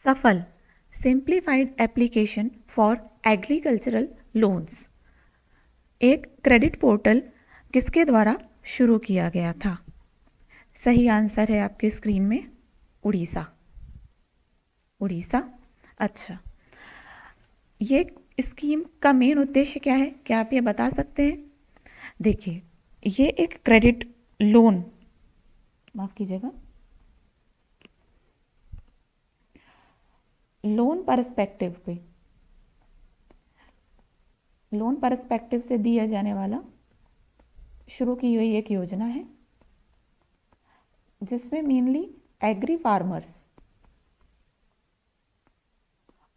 सफल simplified application for agricultural loans एक credit portal किसके द्वारा शुरू किया गया था? सही आंसर है आपकी स्क्रीन में उड़ीसा। उड़ीसा। अच्छा, ये स्कीम का मेन उद्देश्य क्या है, क्या आप ये बता सकते हैं? देखिए, ये एक क्रेडिट लोन, माफ कीजिएगा, लोन पर्सपेक्टिव से दिया जाने वाला शुरू की हुई एक योजना है जिसमें मेनली एग्री फार्मर्स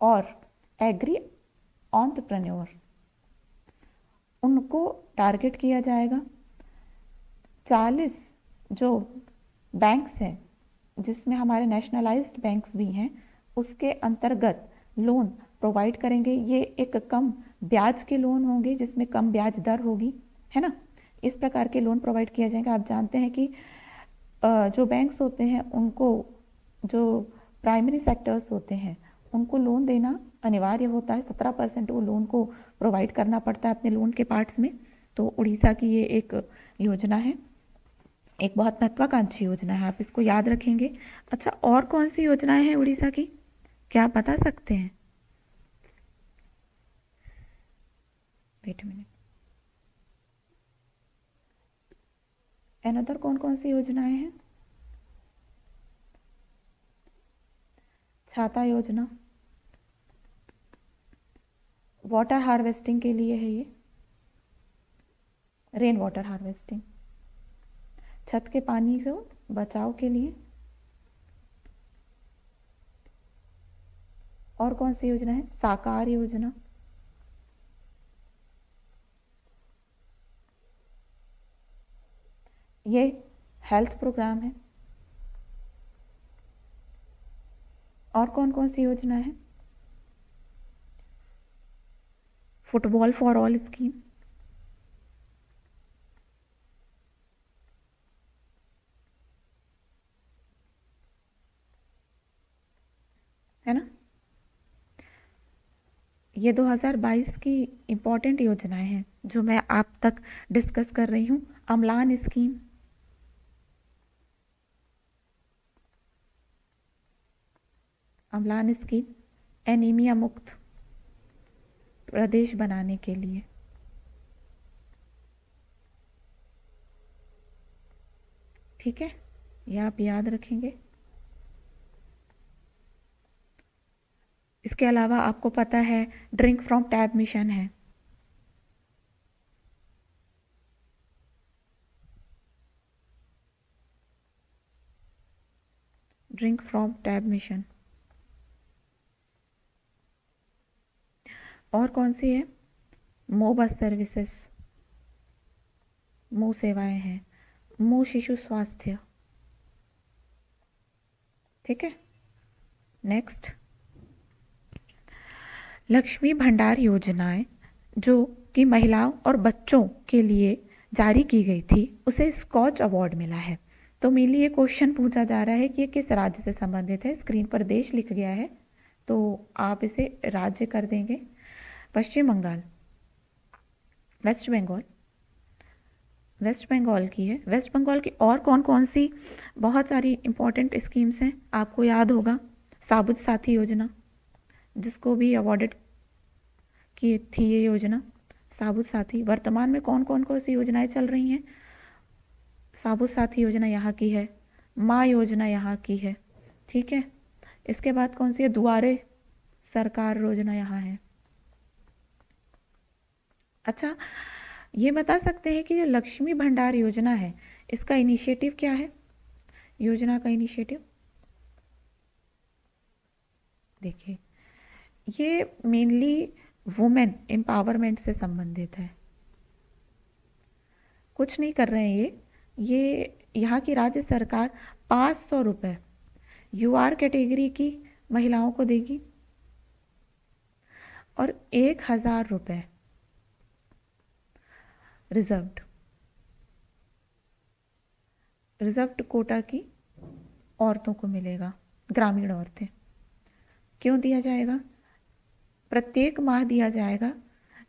और एग्री एंटरप्रेन्योर उनको टारगेट किया जाएगा। 40 जो बैंक्स हैं जिसमें हमारे नेशनलाइज्ड बैंक्स भी हैं उसके अंतर्गत लोन प्रोवाइड करेंगे। ये एक कम ब्याज के लोन होंगे जिसमें कम ब्याज दर होगी, है ना। इस प्रकार के लोन प्रोवाइड किया जाएगा। आप जानते हैं कि जो बैंक्स होते हैं उनको, जो प्राइमरी सेक्टर्स होते हैं उनको लोन देना अनिवार्य होता है। 17% वो लोन को प्रोवाइड करना पड़ता है अपने लोन के पार्ट्स में। तो उड़ीसा की ये एक योजना है, एक बहुत महत्वाकांक्षी योजना है, आप इसको याद रखेंगे। अच्छा, और कौन सी योजनाएं हैं उड़ीसा की, क्या आप बता सकते हैं? वेट मिनट, अनदर कौन कौन सी योजनाएं हैं? छाता योजना, वाटर हार्वेस्टिंग के लिए है ये, रेन वाटर हार्वेस्टिंग, छत के पानी को बचाव के लिए। और कौन सी योजना है? साकार योजना, ये हेल्थ प्रोग्राम है। और कौन कौन सी योजना है? फुटबॉल फॉर ऑल स्कीम, है ना। ये 2022 की इम्पॉर्टेंट योजनाएं हैं जो मैं आप तक डिस्कस कर रही हूँ। अम्लान स्कीम, अम्लान स्कीम एनीमिया मुक्त प्रदेश बनाने के लिए। ठीक है, ये आप याद रखेंगे। इसके अलावा आपको पता है ड्रिंक फ्रॉम टैब मिशन है। Drink from tab mission. और कौन सी है? मो बस सर्विसेज, मो सेवाएं हैं, मो शिशु स्वास्थ्य। ठीक है, नेक्स्ट, लक्ष्मी भंडार योजनाएं जो कि महिलाओं और बच्चों के लिए जारी की गई थी उसे स्कॉच अवार्ड मिला है। तो मेनली ये क्वेश्चन पूछा जा रहा है कि ये किस राज्य से संबंधित है। स्क्रीन पर देश लिख गया है तो आप इसे राज्य कर देंगे। पश्चिम बंगाल, वेस्ट बंगाल, वेस्ट बंगाल की है। वेस्ट बंगाल की और कौन कौन सी बहुत सारी इंपॉर्टेंट स्कीम्स हैं आपको याद होगा। साबुत साथी योजना जिसको भी अवॉर्डेड की थी ये योजना, साबुत साथी। वर्तमान में कौन कौन कौन सी योजनाएं चल रही हैं? साबुत साथी योजना यहाँ की है, माँ योजना यहाँ की है। ठीक है, इसके बाद कौन सी है? दुआरे सरकार योजना यहाँ है। अच्छा, ये बता सकते हैं कि जो लक्ष्मी भंडार योजना है इसका इनिशिएटिव क्या है? योजना का इनिशिएटिव देखिए, ये मेनली वुमेन एम्पावरमेंट से संबंधित है। कुछ नहीं कर रहे हैं ये यहाँ की राज्य सरकार 500 रुपये यूआर कैटेगरी की महिलाओं को देगी और 1000 रुपये रिजर्व्ड कोटा की औरतों को मिलेगा, ग्रामीण औरतें। क्यों दिया जाएगा? प्रत्येक माह दिया जाएगा,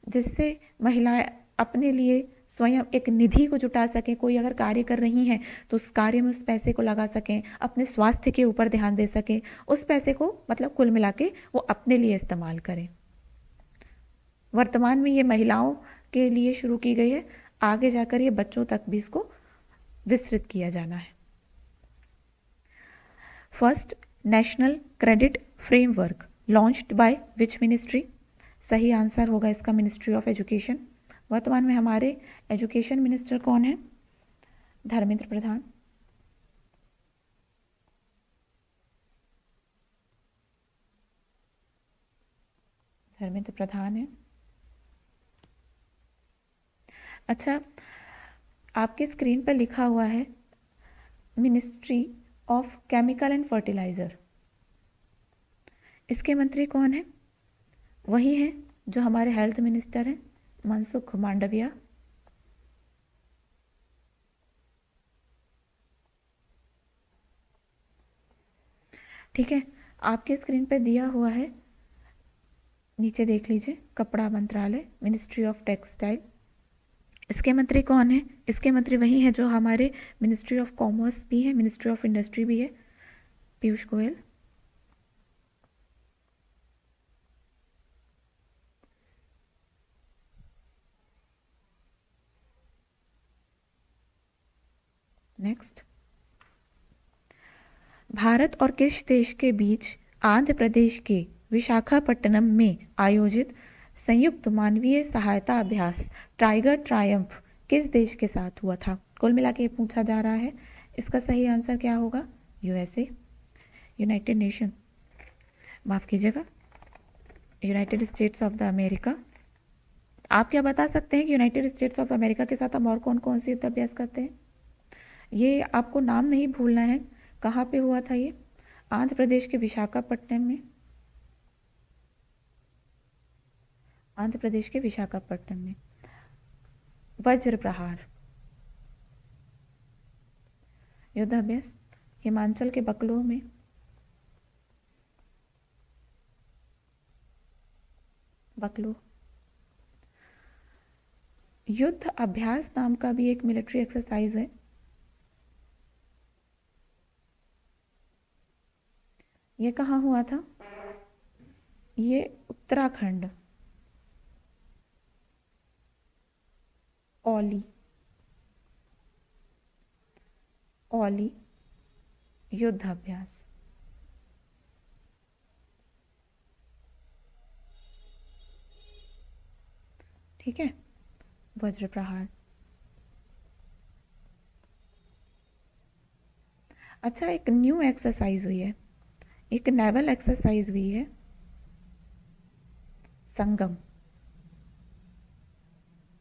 जिससे महिलाएं अपने लिए स्वयं एक निधि को जुटा सकें। कोई अगर कार्य कर रही हैं तो उस कार्य में उस पैसे को लगा सकें, अपने स्वास्थ्य के ऊपर ध्यान दे सकें, उस पैसे को मतलब कुल मिला के वो अपने लिए इस्तेमाल करें। वर्तमान में ये महिलाओं के लिए शुरू की गई है, आगे जाकर ये बच्चों तक भी इसको विस्तृत किया जाना है। First national credit framework launched by which ministry? सही आंसर होगा इसका मिनिस्ट्री ऑफ एजुकेशन। वर्तमान में हमारे एजुकेशन मिनिस्टर कौन है? धर्मेंद्र प्रधान। धर्मेंद्र प्रधान है। अच्छा, आपके स्क्रीन पर लिखा हुआ है ministry of chemical and fertiliser, इसके मंत्री कौन है? वही है जो हमारे हेल्थ मिनिस्टर हैं, मनसुख मांडविया। ठीक है, आपके स्क्रीन पे दिया हुआ है, नीचे देख लीजिए, कपड़ा मंत्रालय, मिनिस्ट्री ऑफ टेक्सटाइल। इसके मंत्री कौन है? इसके मंत्री वही हैं जो हमारे मिनिस्ट्री ऑफ कॉमर्स भी है, मिनिस्ट्री ऑफ इंडस्ट्री भी है, पीयूष गोयल। नेक्स्ट, भारत और किस देश के बीच आंध्र प्रदेश के विशाखापट्टनम में आयोजित संयुक्त मानवीय सहायता अभ्यास टाइगर ट्रायम्फ किस देश के साथ हुआ था? कुल मिला के पूछा जा रहा है। इसका सही आंसर क्या होगा? यूएसए, यूनाइटेड नेशन, माफ कीजिएगा, United states of the America. आप क्या बता सकते हैं कि यूनाइटेड स्टेट्स ऑफ अमेरिका के साथ हम और कौन कौन सी युद्ध अभ्यास करते हैं? ये आपको नाम नहीं भूलना है। कहाँ पे हुआ था ये? आंध्र प्रदेश के विशाखापट्टनम में। आंध्र प्रदेश के विशाखापट्टनम में। वज्र प्रहार युद्ध अभ्यास हिमाचल के बकलो में। बकलो युद्ध अभ्यास नाम का भी एक मिलिट्री एक्सरसाइज है। ये कहाँ हुआ था? ये उत्तराखंड, औली, औली युद्ध अभ्यास। ठीक है, वज्र प्रहार। अच्छा, एक न्यू एक्सरसाइज हुई है, एक नेवल एक्सरसाइज हुई है, संगम।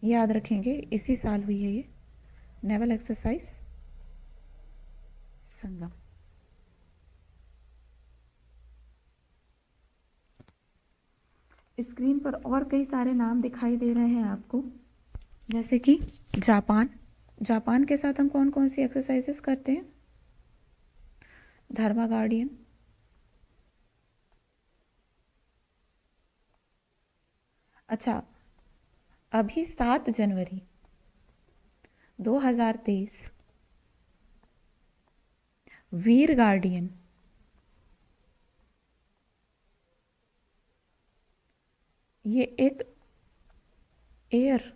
याद रखेंगे, इसी साल हुई है ये नेवल एक्सरसाइज संगम। स्क्रीन पर और कई सारे नाम दिखाई दे रहे हैं आपको, जैसे कि जापान। जापान के साथ हम कौन कौन सी एक्सरसाइजेस करते हैं? धर्मा गार्डियन, अच्छा, अभी 7 जनवरी 2023 वीर गार्डियन, ये एक एयर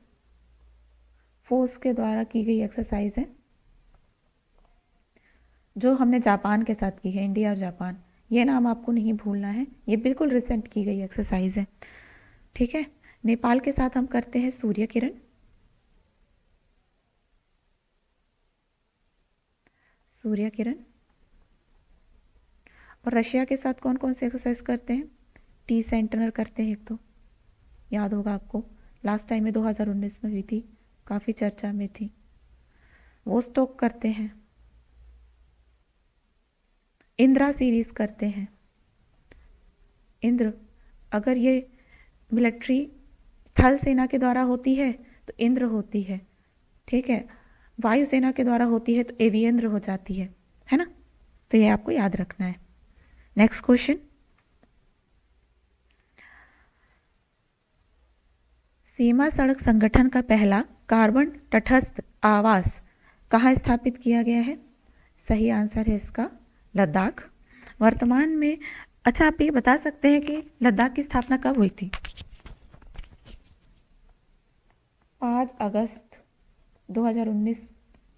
फोर्स के द्वारा की गई एक्सरसाइज है जो हमने जापान के साथ की है, इंडिया और जापान। ये नाम आपको नहीं भूलना है, ये बिल्कुल रिसेंट की गई एक्सरसाइज है। ठीक है, नेपाल के साथ हम करते हैं सूर्य किरण, सूर्य किरण। और रशिया के साथ कौन कौन सी एक्सरसाइज करते हैं? टी सेंटेनर करते हैं, एक तो याद होगा आपको, लास्ट टाइम में 2019 में हुई थी, काफ़ी चर्चा में थी। वो स्टॉक करते हैं, इंद्रा सीरीज करते हैं। इंद्र, अगर ये मिलिट्री थल सेना के द्वारा होती है तो इंद्र होती है, ठीक है, वायुसेना के द्वारा होती है तो एवियेंद्र हो जाती है ना? तो ये आपको याद रखना है। नेक्स्ट क्वेश्चन, सीमा सड़क संगठन का पहला कार्बन तटस्थ आवास कहाँ स्थापित किया गया है? सही आंसर है इसका लद्दाख। वर्तमान में अच्छा, आप ये बता सकते हैं कि लद्दाख की स्थापना कब हुई थी? 5 अगस्त 2019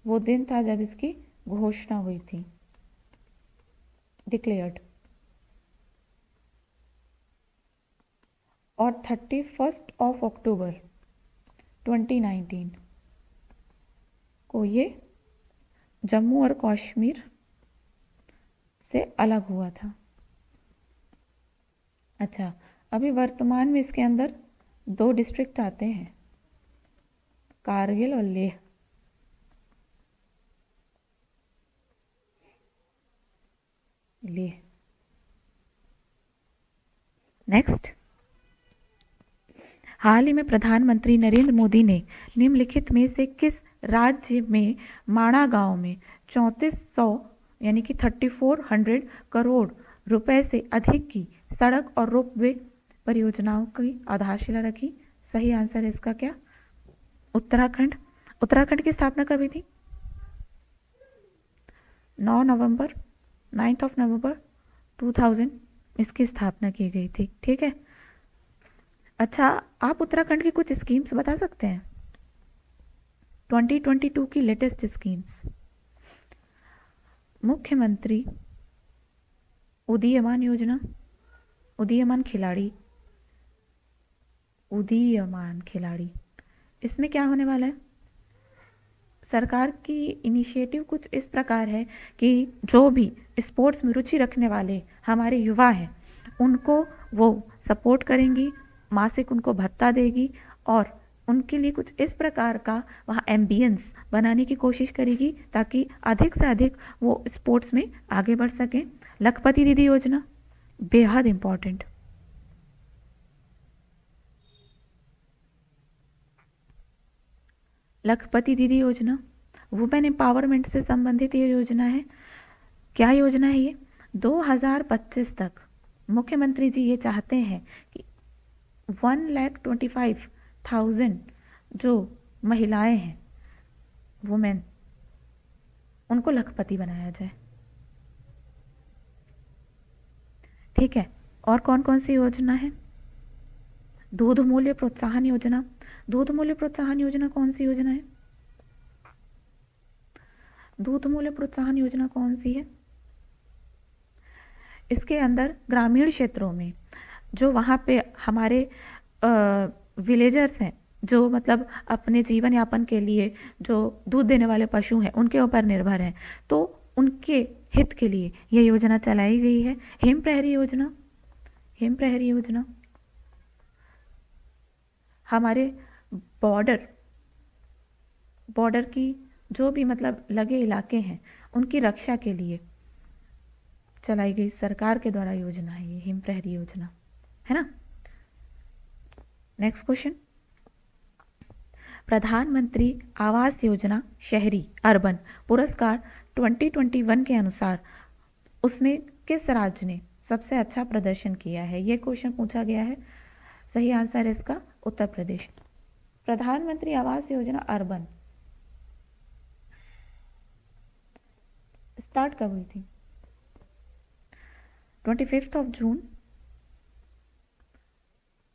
वो दिन था जब इसकी घोषणा हुई थी, डिक्लेयर्ड। और 31 अक्टूबर 2019 को ये जम्मू और कश्मीर से अलग हुआ था। अच्छा, अभी वर्तमान में इसके अंदर 2 डिस्ट्रिक्ट आते हैं, कारगिल और लेह। नेक्स्ट, हाल ही में प्रधानमंत्री नरेंद्र मोदी ने निम्नलिखित में से किस राज्य में माणा गांव में 3400 यानी कि 3400 करोड़ रुपए से अधिक की सड़क और रोपवे परियोजनाओं की आधारशिला रखी? सही आंसर है इसका क्या? उत्तराखंड। उत्तराखंड की स्थापना कब हुई थी? 9 नवंबर 9 नवंबर 2000 इसकी स्थापना की गई थी। ठीक है। अच्छा, आप उत्तराखंड की कुछ स्कीम्स बता सकते हैं? 2022 की लेटेस्ट स्कीम्स। मुख्यमंत्री उदीयमान योजना, उदीयमान खिलाड़ी, इसमें क्या होने वाला है? सरकार की इनिशिएटिव कुछ इस प्रकार है कि जो भी स्पोर्ट्स में रुचि रखने वाले हमारे युवा हैं उनको वो सपोर्ट करेंगी, मासिक उनको भत्ता देगी और उनके लिए कुछ इस प्रकार का वहाँ एम्बियंस बनाने की कोशिश करेगी ताकि अधिक से अधिक वो स्पोर्ट्स में आगे बढ़ सकें। लखपति दीदी योजना बेहद इम्पॉर्टेंट। लखपति दीदी योजना वुमेन एम्पावरमेंट से संबंधित ये योजना है। क्या योजना है ये? 2025 तक मुख्यमंत्री जी ये चाहते हैं कि 1,25,000 जो महिलाएं हैं वुमेन, उनको लखपति बनाया जाए। ठीक है। और कौन कौन सी योजना है? दूध मूल्य प्रोत्साहन योजना। दूध मूल्य प्रोत्साहन योजना कौन सी योजना है? दूध मूल्य प्रोत्साहन योजना कौन सी है? इसके अंदर ग्रामीण क्षेत्रों में जो वहाँ पे हमारे विलेजर्स हैं, जो मतलब अपने जीवन यापन के लिए जो दूध देने वाले पशु हैं उनके ऊपर निर्भर हैं, तो उनके हित के लिए ये योजना चलाई गई है। हिम प्रहरी योजना। हिम प्रहरी योजना हमारे बॉर्डर की जो भी मतलब लगे इलाके हैं उनकी रक्षा के लिए चलाई गई सरकार के द्वारा योजना है ये हिम प्रहरी योजना, है ना। नेक्स्ट क्वेश्चन, प्रधानमंत्री आवास योजना शहरी अर्बन पुरस्कार 2021 के अनुसार उसमें किस राज्य ने सबसे अच्छा प्रदर्शन किया है? ये क्वेश्चन पूछा गया है। सही आंसर है इसका उत्तर प्रदेश। प्रधानमंत्री आवास योजना अर्बन स्टार्ट कब हुई थी? 25 जून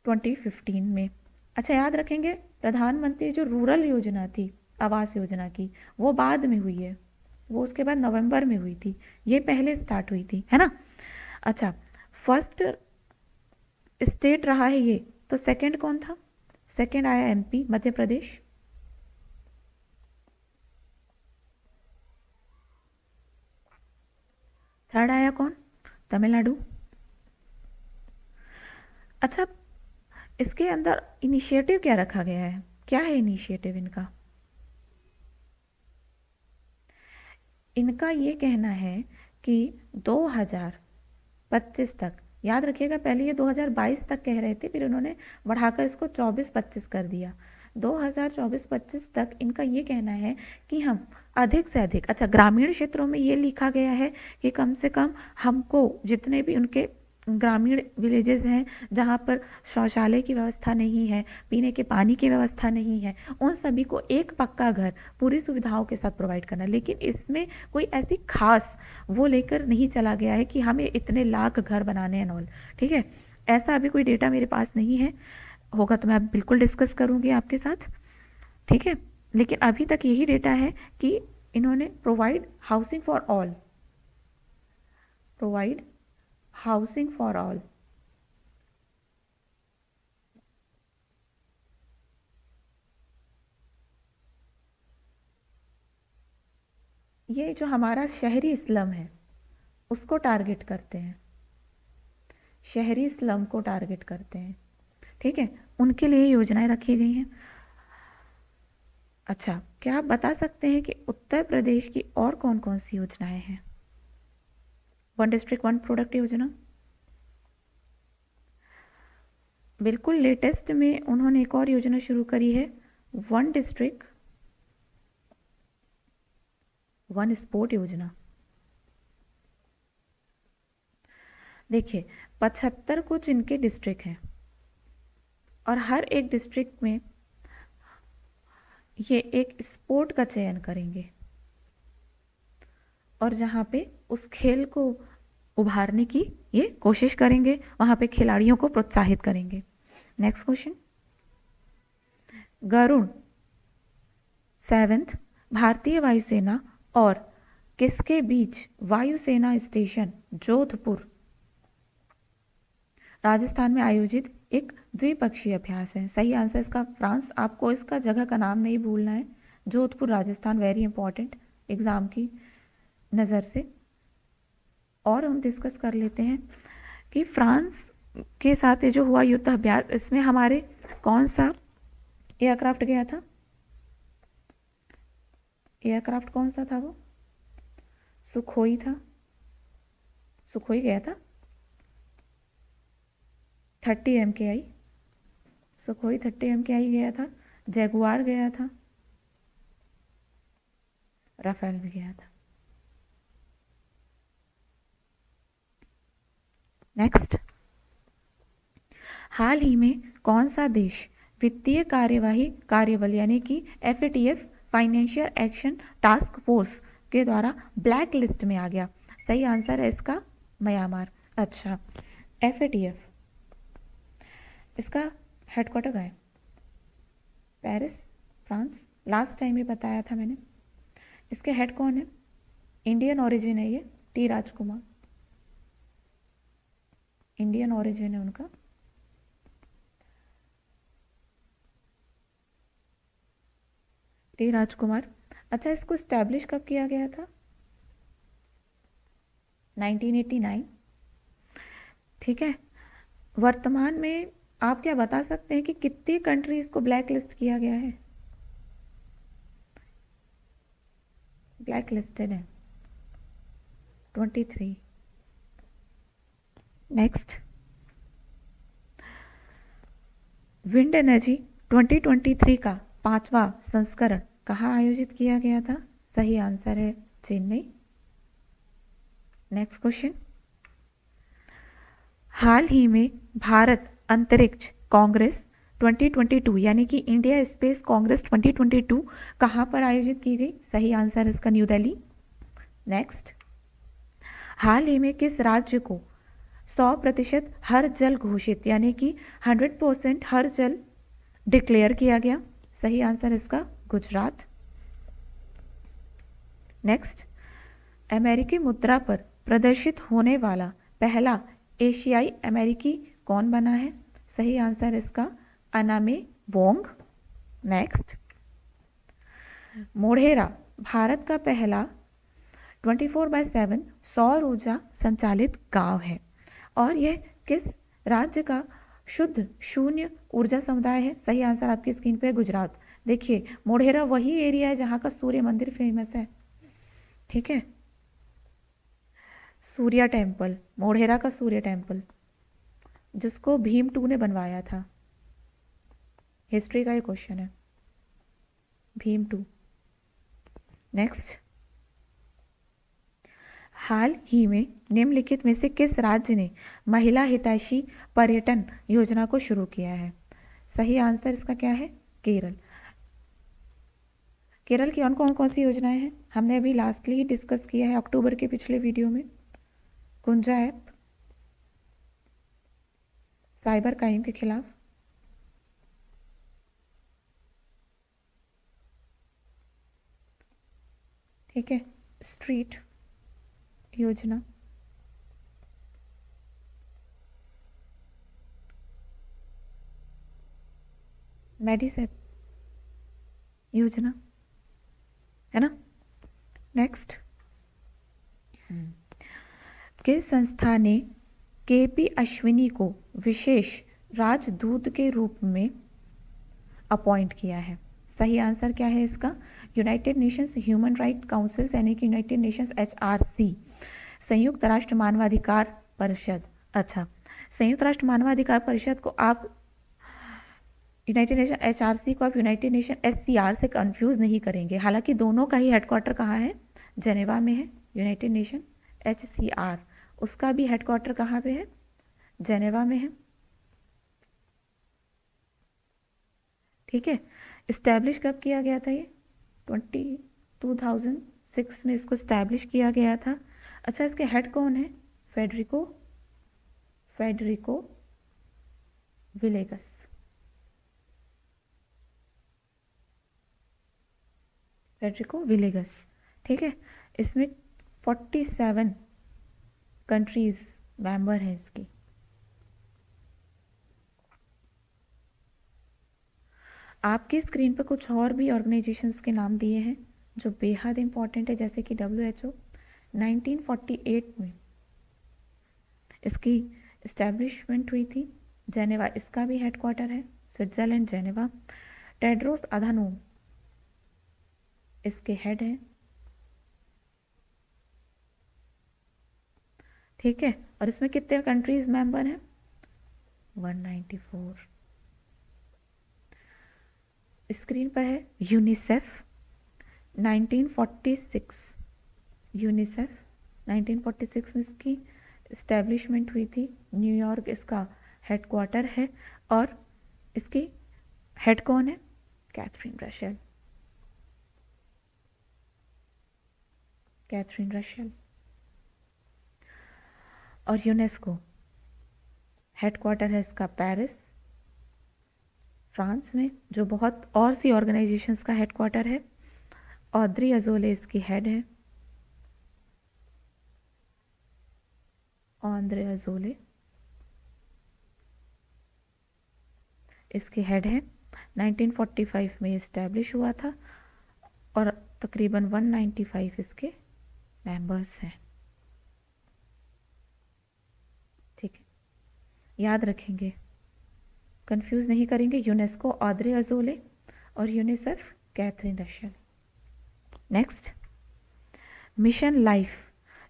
2015 में। अच्छा, याद रखेंगे प्रधानमंत्री जो रूरल योजना थी आवास योजना की वो बाद में हुई है, वो उसके बाद नवंबर में हुई थी, ये पहले स्टार्ट हुई थी, है ना। अच्छा, फर्स्ट स्टेट रहा है ये, तो सेकंड कौन था? सेकंड आया एमपी मध्य प्रदेश। थर्ड आया कौन? तमिलनाडु। अच्छा, इसके अंदर इनिशिएटिव क्या रखा गया है? क्या है इनिशिएटिव इनका? इनका ये कहना है कि 2025 तक, याद रखिएगा पहले ये 2022 तक कह रहे थे, फिर उन्होंने बढ़ाकर इसको 24-25 कर दिया। 2024-25 तक इनका ये कहना है कि हम अधिक से अधिक, अच्छा ग्रामीण क्षेत्रों में ये लिखा गया है कि कम से कम हमको जितने भी उनके ग्रामीण विलेजेस हैं जहाँ पर शौचालय की व्यवस्था नहीं है, पीने के पानी की व्यवस्था नहीं है, उन सभी को एक पक्का घर पूरी सुविधाओं के साथ प्रोवाइड करना। लेकिन इसमें कोई ऐसी खास वो लेकर नहीं चला गया है कि हमें इतने लाख घर बनाने हैं ऑल। ठीक है, ऐसा अभी कोई डेटा मेरे पास नहीं है, होगा तो मैं बिल्कुल डिस्कस करूँगी आपके साथ। ठीक है, लेकिन अभी तक यही डेटा है कि इन्होंने provide housing for all, provide housing for all. ये जो हमारा शहरी स्लम है उसको टारगेट करते हैं, शहरी स्लम को टारगेट करते हैं। ठीक है, उनके लिए योजनाएं रखी गई हैं। अच्छा, क्या आप बता सकते हैं कि उत्तर प्रदेश की और कौन कौन सी योजनाएं हैं? वन डिस्ट्रिक्ट वन प्रोडक्ट योजना, बिल्कुल लेटेस्ट में उन्होंने एक और योजना शुरू करी है, वन डिस्ट्रिक्ट वन स्पोर्ट योजना। देखिए 75 कुछ इनके डिस्ट्रिक्ट हैं और हर एक डिस्ट्रिक्ट में ये एक स्पोर्ट का चयन करेंगे और जहाँ पे उस खेल को उभारने की ये कोशिश करेंगे, वहाँ पे खिलाड़ियों को प्रोत्साहित करेंगे। नेक्स्ट क्वेश्चन, गरुड़ 7th भारतीय वायुसेना और किसके बीच वायुसेना स्टेशन जोधपुर राजस्थान में आयोजित एक द्विपक्षीय अभ्यास है? सही आंसर इसका फ्रांस। आपको इसका जगह का नाम नहीं भूलना है, Jodhpur Rajasthan, very important exam की नज़र से। और हम डिस्कस कर लेते हैं कि फ्रांस के साथ ये जो हुआ युद्ध अभ्यास, इसमें हमारे कौन सा एयरक्राफ्ट गया था? एयरक्राफ्ट कौन सा था वो? सुखोई था, सुखोई गया था 30 MKI, सुखोई 30 MKI गया था, जैगुआर गया था, राफेल भी गया था। नेक्स्ट, हाल ही में कौन सा देश वित्तीय कार्यवाही कार्यबल यानी कि FATF financial action task force के द्वारा ब्लैक लिस्ट में आ गया? सही आंसर है इसका म्यांमार। अच्छा, FATF इसका हेडक्वार्टर कहाँ है? Paris, France. लास्ट टाइम ही बताया था मैंने। इसके हेड कौन है? इंडियन ओरिजिन है ये, T राजकुमार, इंडियन ओरिजिन है उनका। T राजकुमार। अच्छा, इसको स्टैब्लिश कब किया गया था? 1989। ठीक है, वर्तमान में आप क्या बता सकते हैं कि कितनी कंट्रीज को ब्लैक लिस्ट किया गया है? ब्लैक लिस्टेड है 23। नेक्स्ट, विंड एनर्जी 2023 का 5वां संस्करण कहाँ आयोजित किया गया था? सही आंसर है चेन्नई। नेक्स्ट क्वेश्चन, हाल ही में भारत अंतरिक्ष कांग्रेस 2022 यानी कि इंडिया स्पेस कांग्रेस 2022 कहाँ पर आयोजित की गई? सही आंसर इसका न्यू दिल्ली। नेक्स्ट, हाल ही में किस राज्य को 100% हर जल घोषित यानी कि 100% हर जल डिक्लेयर किया गया? सही आंसर इसका गुजरात। नेक्स्ट, अमेरिकी मुद्रा पर प्रदर्शित होने वाला पहला एशियाई अमेरिकी कौन बना है? सही आंसर इसका अनामे वोंग। नेक्स्ट, मोढेरा भारत का पहला 24/7 सौर ऊर्जा संचालित गांव है और यह किस राज्य का शुद्ध शून्य ऊर्जा समुदाय है? सही आंसर आपकी स्क्रीन पे है गुजरात। देखिए मोढेरा वही एरिया है जहाँ का सूर्य मंदिर फेमस है। ठीक है, सूर्या टेम्पल, मोढेरा का सूर्य टेम्पल जिसको भीम 2 ने बनवाया था। हिस्ट्री का ये क्वेश्चन है, भीम 2। नेक्स्ट, हाल ही में निम्नलिखित में से किस राज्य ने महिला हितैषी पर्यटन योजना को शुरू किया है? सही आंसर इसका क्या है? केरल। केरल की कौन कौन सी योजनाएं हैं? हमने अभी लास्टली ही डिस्कस किया है अक्टूबर के पिछले वीडियो में। कुंजा ऐप, साइबर क्राइम के खिलाफ, ठीक है, स्ट्रीट योजना, मेडिसेप योजना, है ना। नेक्स्ट, किस संस्था ने केपी अश्विनी को विशेष राजदूत के रूप में अपॉइंट किया है? सही आंसर क्या है इसका? United Nations human right council यानी कि यूनाइटेड नेशंस HRC, संयुक्त राष्ट्र मानवाधिकार परिषद। अच्छा, संयुक्त राष्ट्र मानवाधिकार परिषद को आप यूनाइटेड नेशन HRC को आप यूनाइटेड नेशन SCR से कंफ्यूज नहीं करेंगे। हालांकि दोनों का ही हेडक्वार्टर कहाँ है? जेनेवा में है। यूनाइटेड नेशन HCR, उसका भी हेडक्वार्टर कहाँ पे है? जेनेवा में है। ठीक है। इस्टेब्लिश कब किया गया था ये? 2006 में इसको इस्टेब्लिश किया गया था। अच्छा, इसके हेड कौन है? फेडरिको विलेगस। फेडरिको विलेगस, ठीक है। इसमें 47 कंट्रीज मेंबर हैं इसकी। आपकी स्क्रीन पर कुछ और भी ऑर्गेनाइजेशंस के नाम दिए हैं जो बेहद इंपॉर्टेंट है, जैसे कि WHO 1948 में इसकी इस्टेब्लिशमेंट हुई थी। जेनेवा इसका भी हेडक्वार्टर है, स्विट्जरलैंड जेनेवा। टेड्रोस अधानोम इसके हेड हैं, ठीक है। और इसमें कितने कंट्रीज मेंबर हैं? 194। स्क्रीन पर है यूनिसेफ 1946। यूनिसेफ 1946 में इसकी इस्टेब्लिशमेंट हुई थी। न्यूयॉर्क इसका हेडक्वार्टर है। और इसकी हेड कौन है? Catherine Russell. Catherine Russell. और यूनेस्को हेडक्वार्टर है इसका पेरिस, फ्रांस में, जो बहुत और सी ऑर्गेनाइजेशंस का हेडक्वार्टर है। ऑड्री अजोले इसकी हेड है। ऑड्रे अजोले इसके हेड है। 1945 में इस्टेब्लिश हुआ था और तकरीबन 195 इसके मेंबर्स हैं, ठीक है। याद रखेंगे, कंफ्यूज नहीं करेंगे। यूनेस्को ऑड्रे अजोले और UNICEF Catherine Russell. Next, mission life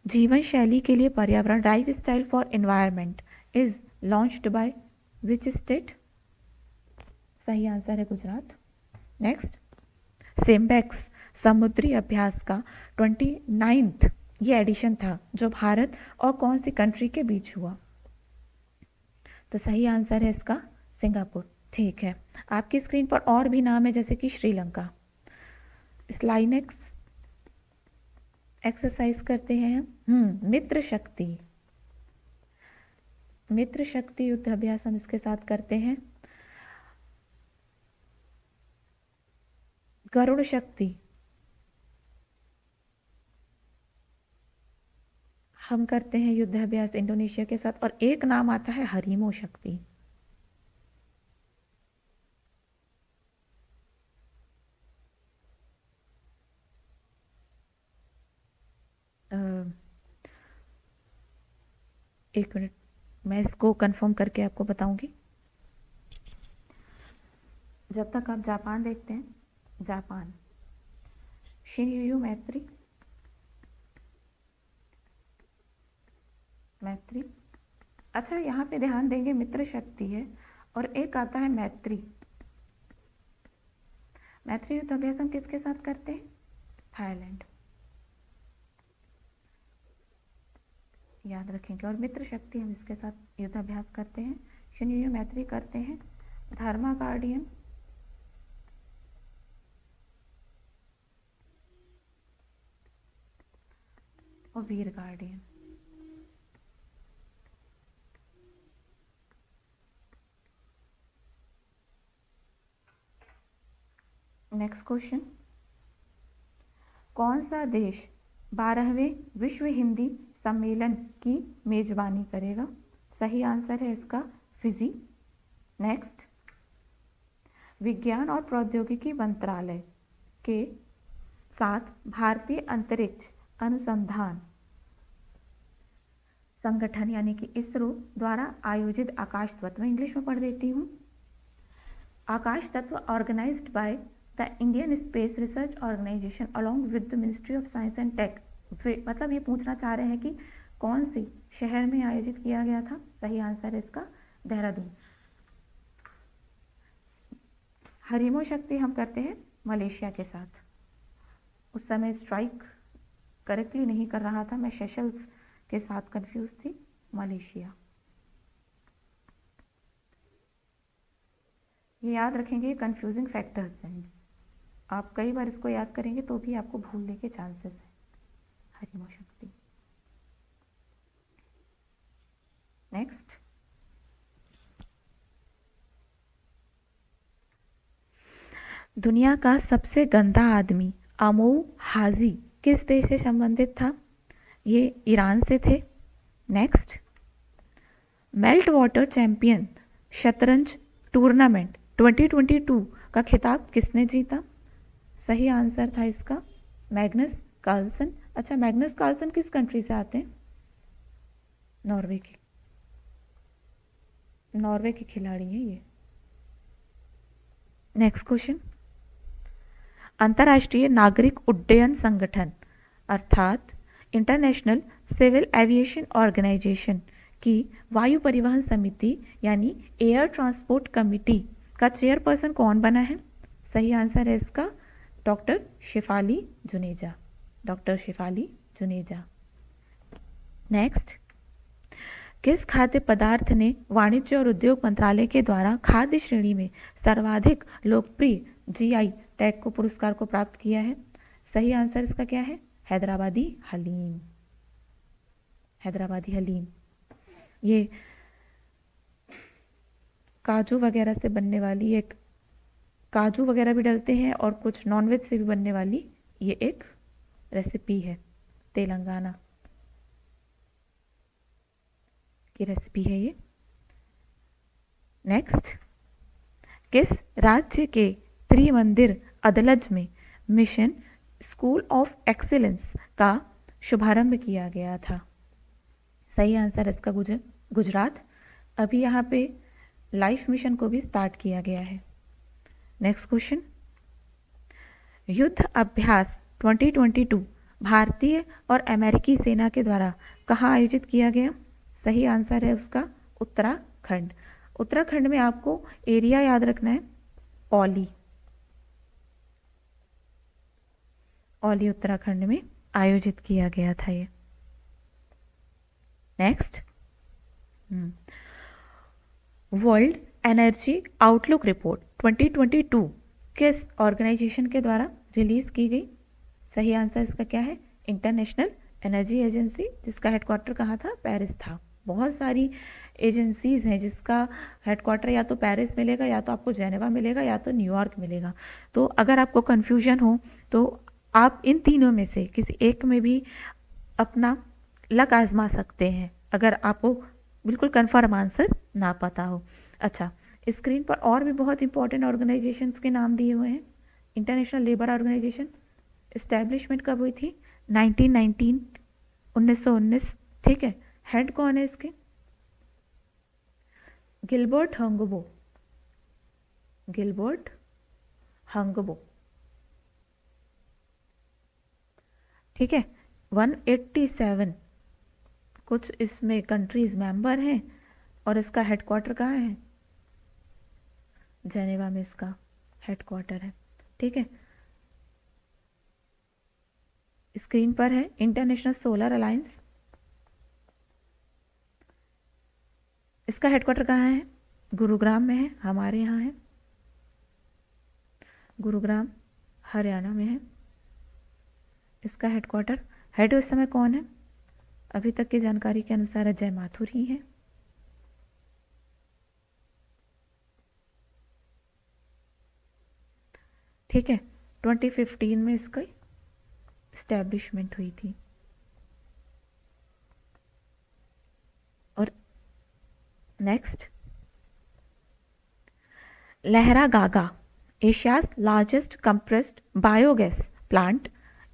जीवन शैली के लिए पर्यावरण, lifestyle for environment is launched by which state? सही आंसर है गुजरात। नेक्स्ट, सिम्बेक्स समुद्री अभ्यास का 29th ये एडिशन था जो भारत और कौन सी कंट्री के बीच हुआ? तो सही आंसर है इसका सिंगापुर, ठीक है। आपकी स्क्रीन पर और भी नाम है, जैसे कि श्रीलंका। स्लाइनेक्स एक्सरसाइज करते हैं। मित्र शक्ति युद्ध अभ्यास हम इसके साथ करते हैं। गरुड़ शक्ति हम करते हैं युद्ध अभ्यास इंडोनेशिया के साथ। और एक नाम आता है हरीमो शक्ति। एक मिनट, मैं इसको कंफर्म करके आपको बताऊंगी। जब तक आप जापान देखते हैं, जापान शिनयुयु मैत्री, अच्छा यहाँ पे ध्यान देंगे, मित्र शक्ति है और एक आता है मैत्री। युद्ध अभ्यास हम किसके साथ करते हैं? थाईलैंड। याद रखेंगे। और मित्र शक्ति हम इसके साथ युद्धाभ्यास करते हैं, शनियो मैत्री करते हैं, धर्मा गार्डियन, और वीर गार्डियन। नेक्स्ट क्वेश्चन, कौन सा देश 12वें विश्व हिंदी सम्मेलन की मेजबानी करेगा? सही आंसर है इसका फिजी। नेक्स्ट, विज्ञान और प्रौद्योगिकी मंत्रालय के साथ भारतीय अंतरिक्ष अनुसंधान संगठन यानी कि इसरो द्वारा आयोजित आकाश तत्व, इंग्लिश में पढ़ देती हूँ, Akash Tattva organised by the Indian space research organisation along with the ministry of science and tech. मतलब ये पूछना चाह रहे हैं कि कौन से शहर में आयोजित किया गया था? सही आंसर है इसका देहरादून। हरिमो शक्ति हम करते हैं मलेशिया के साथ। उस समय स्ट्राइक करेक्टली नहीं कर रहा था, मैं सेशल्स के साथ कंफ्यूज थी, मलेशिया। ये याद रखेंगे, कंफ्यूजिंग फैक्टर्स हैं, आप कई बार इसको याद करेंगे तो भी आपको भूलने के चांसेस हैं। हरिमो शक्ति। नेक्स्ट, दुनिया का सबसे गंदा आदमी अमऊ हाजी किस देश से संबंधित था? ये ईरान से थे। नेक्स्ट, मेल्ट वाटर चैंपियन शतरंज टूर्नामेंट 2022 का खिताब किसने जीता? सही आंसर था इसका मैग्नस कार्लसन। अच्छा, मैग्नस कार्लसन किस कंट्री से आते हैं? नॉर्वे के, नॉर्वे के खिलाड़ी हैं ये। नेक्स्ट क्वेश्चन, अंतर्राष्ट्रीय नागरिक उड्डयन संगठन अर्थात इंटरनेशनल सिविल एविएशन ऑर्गेनाइजेशन की वायु परिवहन समिति यानी एयर ट्रांसपोर्ट कमिटी का चेयरपर्सन कौन बना है? सही आंसर है इसका doctor Shifali Juneja, doctor Shifali Juneja. Next, किस खाद्य पदार्थ ने वाणिज्य और उद्योग मंत्रालय के द्वारा खाद्य श्रेणी में सर्वाधिक लोकप्रिय जीआई टैग को पुरस्कार को प्राप्त किया है? सही आंसर इसका क्या है? हैदराबादी हलीम, हैदराबादी हलीम। ये काजू वगैरह से बनने वाली, एक काजू वगैरह भी डलते हैं और कुछ नॉनवेज से भी बनने वाली ये एक रेसिपी है, तेलंगाना की रेसिपी है ये। नेक्स्ट, किस राज्य के त्रिमंदिर अदलज में मिशन स्कूल ऑफ एक्सीलेंस का शुभारंभ किया गया था? सही आंसर इसका गुजरात। अभी यहाँ पे लाइफ मिशन को भी स्टार्ट किया गया है। नेक्स्ट क्वेश्चन, युद्ध अभ्यास 2022 भारतीय और अमेरिकी सेना के द्वारा कहाँ आयोजित किया गया? सही आंसर है उसका उत्तराखंड। उत्तराखंड में आपको एरिया याद रखना है, औली, औली उत्तराखंड में आयोजित किया गया था ये। Next, world energy outlook report 2022 किस ऑर्गेनाइजेशन के द्वारा रिलीज की गई? सही आंसर इसका क्या है? इंटरनेशनल एनर्जी एजेंसी, जिसका हेडक्वार्टर कहाँ था? पेरिस था। बहुत सारी एजेंसीज हैं जिसका हेडक्वार्टर या तो पेरिस मिलेगा, या तो आपको जेनेवा मिलेगा, या तो न्यूयॉर्क मिलेगा। तो अगर आपको कन्फ्यूजन हो तो आप इन तीनों में से किसी एक में भी अपना लक आजमा सकते हैं, अगर आपको बिल्कुल कन्फर्म आंसर ना पता हो। अच्छा, स्क्रीन पर और भी बहुत इंपॉर्टेंट ऑर्गेनाइजेशंस के नाम दिए हुए हैं। इंटरनेशनल लेबर ऑर्गेनाइजेशन इस्टेब्लिशमेंट कब हुई थी? 1919, ठीक है। हेड कौन है इसके? गिलबर्ट हंगबो, गिलबर्ट हंगबो, ठीक है। 187 कुछ इसमें कंट्रीज मेंबर हैं और इसका हेडक्वार्टर कहाँ है? जेनेवा में इसका हेडक्वार्टर है, ठीक है। स्क्रीन पर है इंटरनेशनल सोलर अलायंस, इसका हेडक्वार्टर कहाँ है? गुरुग्राम में है, हमारे यहाँ है, गुरुग्राम हरियाणा में है इसका हेडक्वार्टर। हेड इस समय कौन है? अभी तक की जानकारी के अनुसार अजय माथुर ही है। ठीक है, 2015 में इसका इस्टेब्लिशमेंट हुई थी। और next, Lehragaga, Asia's largest compressed biogas plant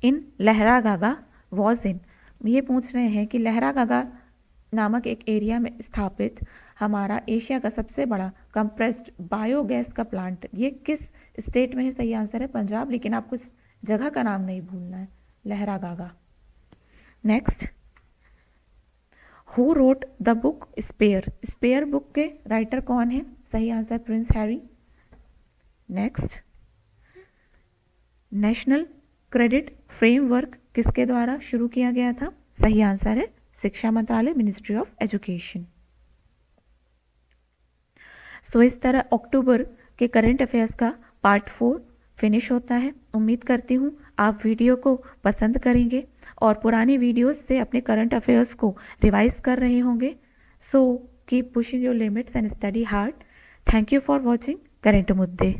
in Lehragaga was in. ये पूछ रहे हैं कि लहरागागा नामक एक एरिया में स्थापित हमारा एशिया का सबसे बड़ा कंप्रेस्ड बायोगैस का प्लांट ये किस स्टेट में है? सही आंसर है पंजाब, लेकिन आपको इस जगह का नाम नहीं भूलना है, Lehragaga. Next, who wrote the book Spare? Spare book के राइटर कौन है? सही answer Prince Harry. Next, national credit framework किसके द्वारा शुरू किया गया था? सही आंसर है शिक्षा मंत्रालय, मिनिस्ट्री ऑफ एजुकेशन। सो इस तरह अक्टूबर के करंट अफेयर्स का पार्ट 4 फिनिश होता है। उम्मीद करती हूँ आप वीडियो को पसंद करेंगे और पुरानी वीडियोस से अपने करंट अफेयर्स को रिवाइज कर रहे होंगे। So keep pushing your limits and study hard. Thank you for watching current मुद्दे।